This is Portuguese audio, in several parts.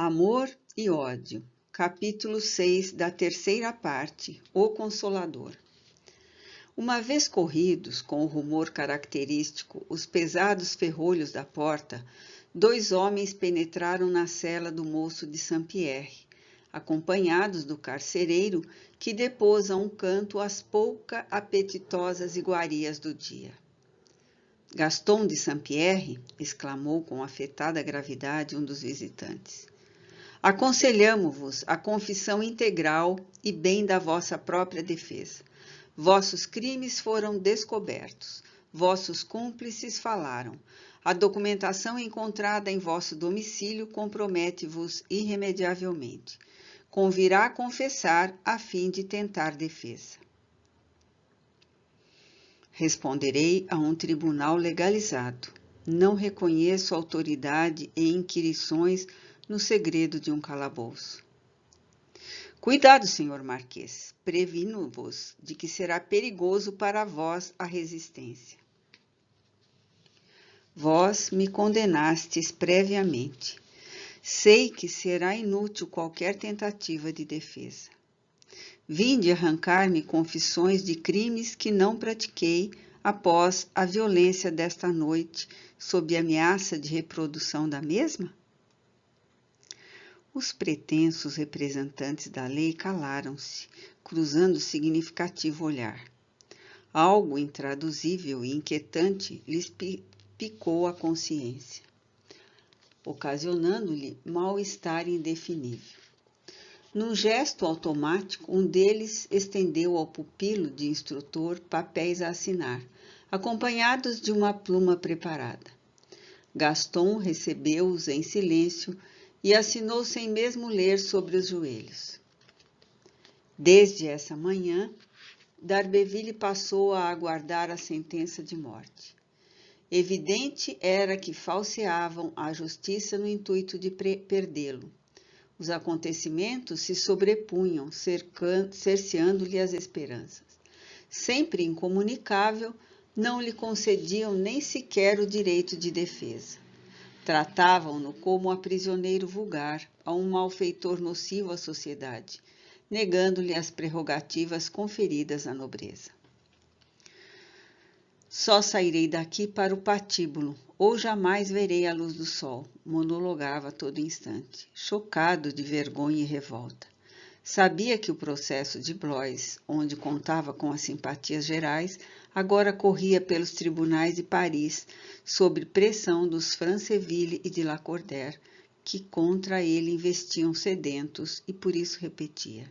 Amor e ódio. Capítulo 6 da terceira parte. O Consolador. Uma vez corridos, com o rumor característico, os pesados ferrolhos da porta, dois homens penetraram na cela do moço de Saint-Pierre, acompanhados do carcereiro, que depôs a um canto as pouca apetitosas iguarias do dia. Gaston de Saint-Pierre, exclamou com afetada gravidade um dos visitantes. Aconselhamo-vos a confissão integral e bem da vossa própria defesa. Vossos crimes foram descobertos, vossos cúmplices falaram. A documentação encontrada em vosso domicílio compromete-vos irremediavelmente. Convirá confessar a fim de tentar defesa. Responderei a um tribunal legalizado. Não reconheço autoridade em inquirições no segredo de um calabouço. Cuidado, senhor Marquês, previno-vos de que será perigoso para vós a resistência. Vós me condenastes previamente. Sei que será inútil qualquer tentativa de defesa. Vinde arrancar-me confissões de crimes que não pratiquei após a violência desta noite, sob ameaça de reprodução da mesma? Os pretensos representantes da lei calaram-se, cruzando significativo olhar. Algo intraduzível e inquietante lhes picou a consciência, ocasionando-lhe mal-estar indefinível. Num gesto automático, um deles estendeu ao pupilo de instrutor papéis a assinar, acompanhados de uma pluma preparada. Gaston recebeu-os em silêncio e assinou sem mesmo ler sobre os joelhos. Desde essa manhã, d'Arbeville passou a aguardar a sentença de morte. Evidente era que falseavam a justiça no intuito de perdê-lo. Os acontecimentos se sobrepunham, cerceando-lhe as esperanças. Sempre incomunicável, não lhe concediam nem sequer o direito de defesa. Tratavam-no como a prisioneiro vulgar, a um malfeitor nocivo à sociedade, negando-lhe as prerrogativas conferidas à nobreza. Só sairei daqui para o patíbulo, ou jamais verei a luz do sol, monologava a todo instante, chocado de vergonha e revolta. Sabia que o processo de Blois, onde contava com as simpatias gerais, agora corria pelos tribunais de Paris, sob pressão dos Franceville e de Lacordaire, que contra ele investiam sedentos, e por isso repetia.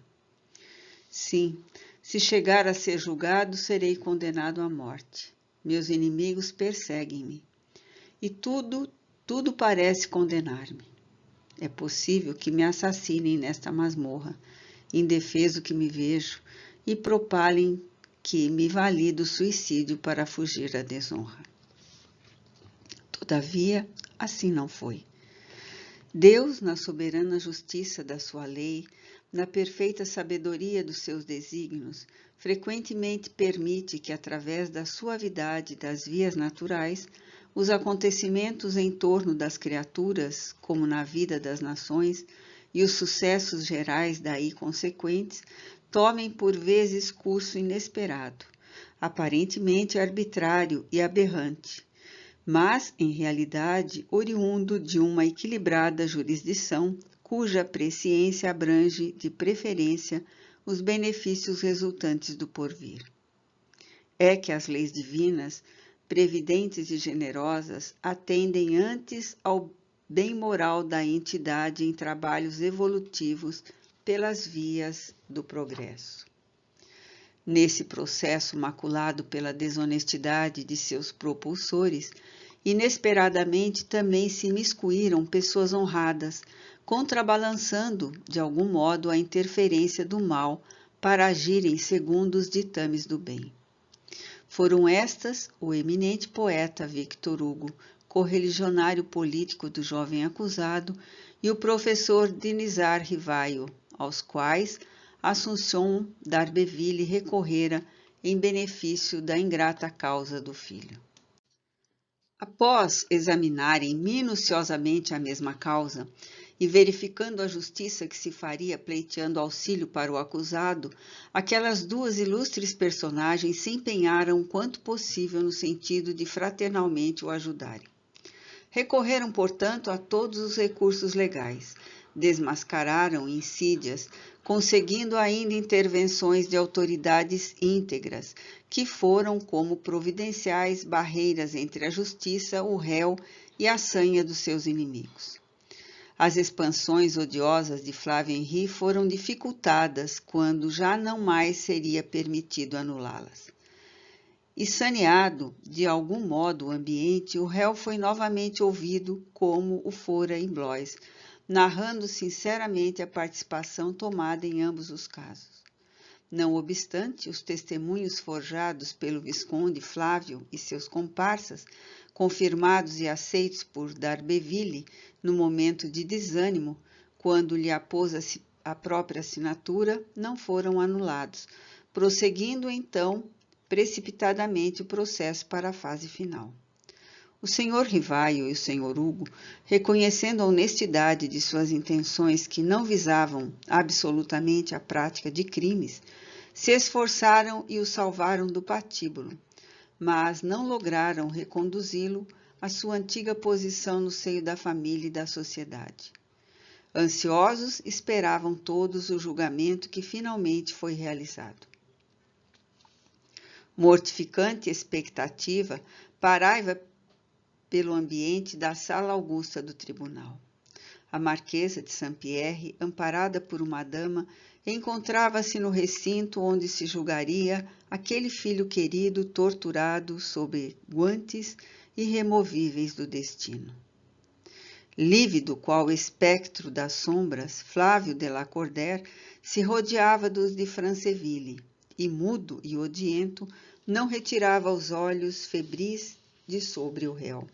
Sim, se chegar a ser julgado, serei condenado à morte. Meus inimigos perseguem-me. E tudo parece condenar-me. É possível que me assassinem nesta masmorra, indefeso que me vejo, e propalem que me vali do suicídio para fugir da desonra. Todavia, assim não foi. Deus, na soberana justiça da sua lei, na perfeita sabedoria dos seus desígnios, frequentemente permite que, através da suavidade das vias naturais, os acontecimentos em torno das criaturas, como na vida das nações, e os sucessos gerais daí consequentes, tomem por vezes curso inesperado, aparentemente arbitrário e aberrante, mas, em realidade, oriundo de uma equilibrada jurisdição, cuja presciência abrange, de preferência, os benefícios resultantes do porvir. É que as leis divinas, previdentes e generosas, atendem antes ao bem moral da entidade em trabalhos evolutivos pelas vias do progresso. Nesse processo maculado pela desonestidade de seus propulsores, inesperadamente também se miscuíram pessoas honradas, contrabalançando, de algum modo, a interferência do mal para agirem segundo os ditames do bem. Foram estas o eminente poeta Victor Hugo, correligionário político do jovem acusado, e o professor Denisard Rivaio, aos quais Assunção d'Arbeville recorrera em benefício da ingrata causa do filho. Após examinarem minuciosamente a mesma causa, e verificando a justiça que se faria pleiteando auxílio para o acusado, aquelas duas ilustres personagens se empenharam quanto possível no sentido de fraternalmente o ajudarem. Recorreram, portanto, a todos os recursos legais, desmascararam insídias, conseguindo ainda intervenções de autoridades íntegras, que foram como providenciais barreiras entre a justiça, o réu e a sanha dos seus inimigos. As expansões odiosas de Flávio Henri foram dificultadas quando já não mais seria permitido anulá-las. E saneado, de algum modo, o ambiente, o réu foi novamente ouvido como o fora em Blois, narrando sinceramente a participação tomada em ambos os casos. Não obstante, os testemunhos forjados pelo Visconde Flávio e seus comparsas, confirmados e aceitos por D'Arbeville no momento de desânimo, quando lhe apôs a própria assinatura, não foram anulados, prosseguindo então precipitadamente o processo para a fase final. O senhor Rivaio e o senhor Hugo, reconhecendo a honestidade de suas intenções que não visavam absolutamente a prática de crimes, se esforçaram e o salvaram do patíbulo, mas não lograram reconduzi-lo à sua antiga posição no seio da família e da sociedade. Ansiosos, esperavam todos o julgamento que finalmente foi realizado. Mortificante expectativa pairava pelo ambiente da sala augusta do tribunal. A marquesa de Saint-Pierre, amparada por uma dama, encontrava-se no recinto onde se julgaria aquele filho querido torturado sob guantes irremovíveis do destino. Lívido qual espectro das sombras, Flávio de Lacordaire se rodeava dos de Franceville e, mudo e odiento, não retirava os olhos febris de sobre o réu.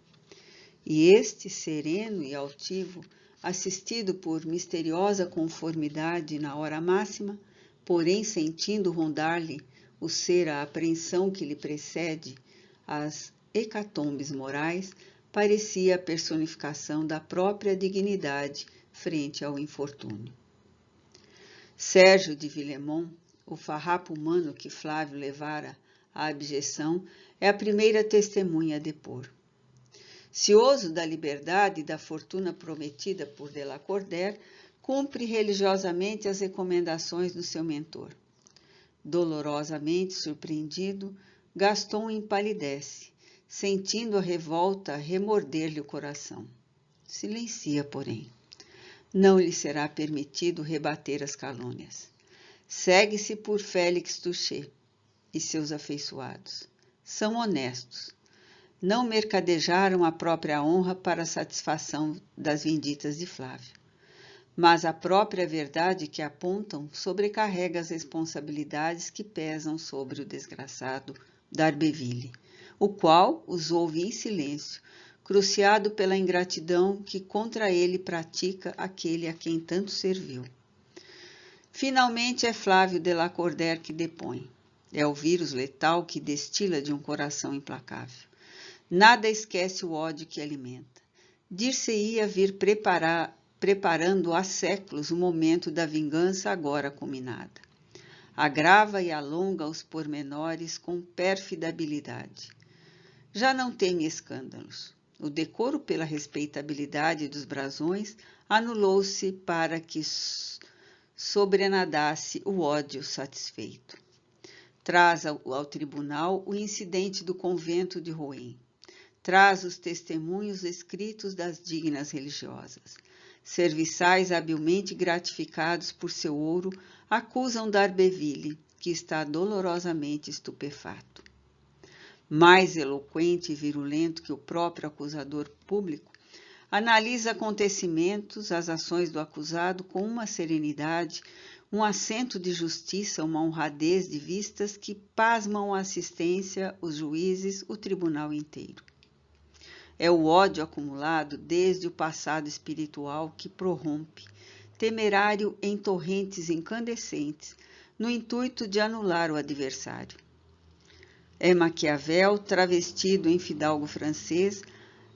E este, sereno e altivo, assistido por misteriosa conformidade na hora máxima, porém sentindo rondar-lhe o ser a apreensão que lhe precede, as hecatombes morais, parecia a personificação da própria dignidade frente ao infortúnio. Sérgio de Villemont, o farrapo humano que Flávio levara à abjeção, é a primeira testemunha a depor. Cioso da liberdade e da fortuna prometida por de Lacordaire, cumpre religiosamente as recomendações do seu mentor. Dolorosamente surpreendido, Gaston empalidece, sentindo a revolta remorder-lhe o coração. Silencia, porém. Não lhe será permitido rebater as calúnias. Segue-se por Félix Touchet e seus afeiçoados. São honestos. Não mercadejaram a própria honra para a satisfação das vinditas de Flávio. Mas a própria verdade que apontam sobrecarrega as responsabilidades que pesam sobre o desgraçado D'Arbeville, o qual os ouve em silêncio, cruciado pela ingratidão que contra ele pratica aquele a quem tanto serviu. Finalmente é Flávio de Lacordaire que depõe. É o vírus letal que destila de um coração implacável. Nada esquece o ódio que alimenta. Dir-se-ia vir preparando há séculos o momento da vingança agora culminada. Agrava e alonga os pormenores com pérfida habilidade. Já não teme escândalos. O decoro pela respeitabilidade dos brasões anulou-se para que sobrenadasse o ódio satisfeito. Traz ao tribunal o incidente do convento de Rouen. Traz os testemunhos escritos das dignas religiosas. Serviçais habilmente gratificados por seu ouro acusam D'Arbeville, que está dolorosamente estupefato. Mais eloquente e virulento que o próprio acusador público, analisa acontecimentos, as ações do acusado com uma serenidade, um acento de justiça, uma honradez de vistas que pasmam a assistência, os juízes, o tribunal inteiro. É o ódio acumulado desde o passado espiritual que prorrompe, temerário em torrentes incandescentes, no intuito de anular o adversário. É Maquiavel travestido em fidalgo francês,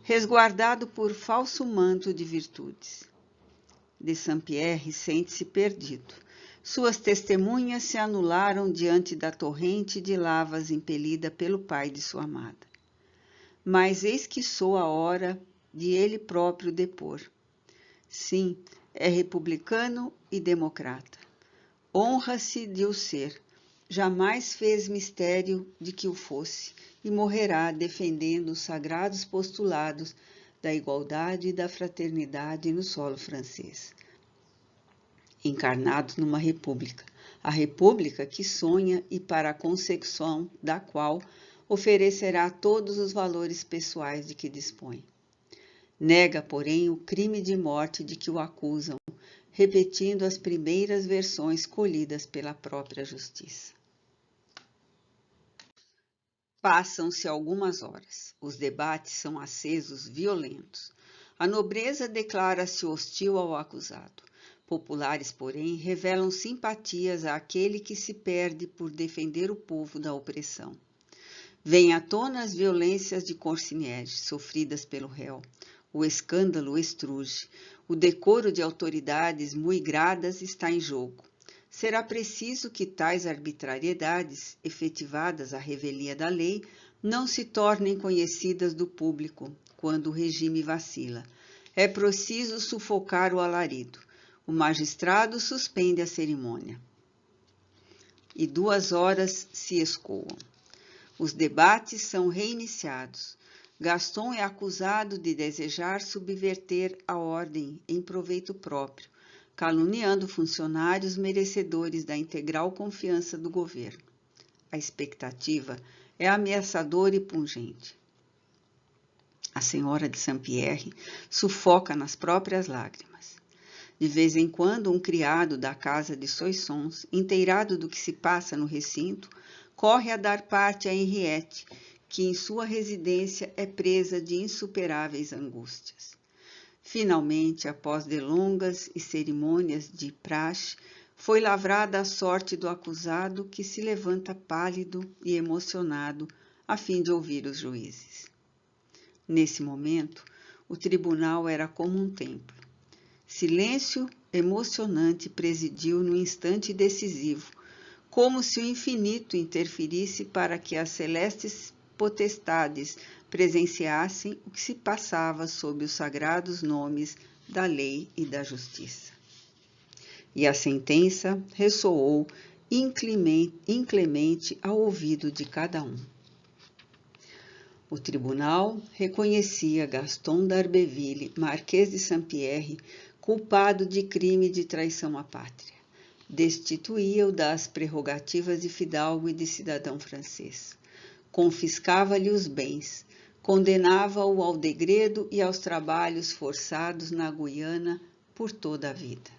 resguardado por falso manto de virtudes. de Saint-Pierre sente-se perdido. Suas testemunhas se anularam diante da torrente de lavas impelida pelo pai de sua amada. Mas eis que soa a hora de ele próprio depor. Sim, é republicano e democrata. Honra-se de o ser. Jamais fez mistério de que o fosse e morrerá defendendo os sagrados postulados da igualdade e da fraternidade no solo francês. Encarnado numa república, a república que sonha e para a consecução da qual oferecerá todos os valores pessoais de que dispõe. Nega, porém, o crime de morte de que o acusam, repetindo as primeiras versões colhidas pela própria justiça. Passam-se algumas horas. Os debates são acesos, violentos. A nobreza declara-se hostil ao acusado. Populares, porém, revelam simpatias àquele que se perde por defender o povo da opressão. Vêm à tona as violências de Corsinier, sofridas pelo réu. O escândalo estruge. O decoro de autoridades muigradas está em jogo. Será preciso que tais arbitrariedades, efetivadas à revelia da lei, não se tornem conhecidas do público quando o regime vacila. É preciso sufocar o alarido. O magistrado suspende a cerimônia. E 2 horas se escoam. Os debates são reiniciados. Gaston é acusado de desejar subverter a ordem em proveito próprio, caluniando funcionários merecedores da integral confiança do governo. A expectativa é ameaçadora e pungente. A senhora de Saint-Pierre sufoca nas próprias lágrimas. De vez em quando, um criado da casa de Soissons, inteirado do que se passa no recinto, corre a dar parte a Henriette, que em sua residência é presa de insuperáveis angústias. Finalmente, após delongas e cerimônias de praxe, foi lavrada a sorte do acusado, que se levanta pálido e emocionado a fim de ouvir os juízes. Nesse momento, o tribunal era como um templo. Silêncio emocionante presidiu no instante decisivo, como se o infinito interferisse para que as celestes potestades presenciassem o que se passava sob os sagrados nomes da lei e da justiça. E a sentença ressoou inclemente ao ouvido de cada um. O tribunal reconhecia Gaston d'Arbeville, Marquês de Saint-Pierre, culpado de crime de traição à pátria. Destituía-o das prerrogativas de fidalgo e de cidadão francês. Confiscava-lhe os bens. Condenava-o ao degredo e aos trabalhos forçados na Guiana por toda a vida.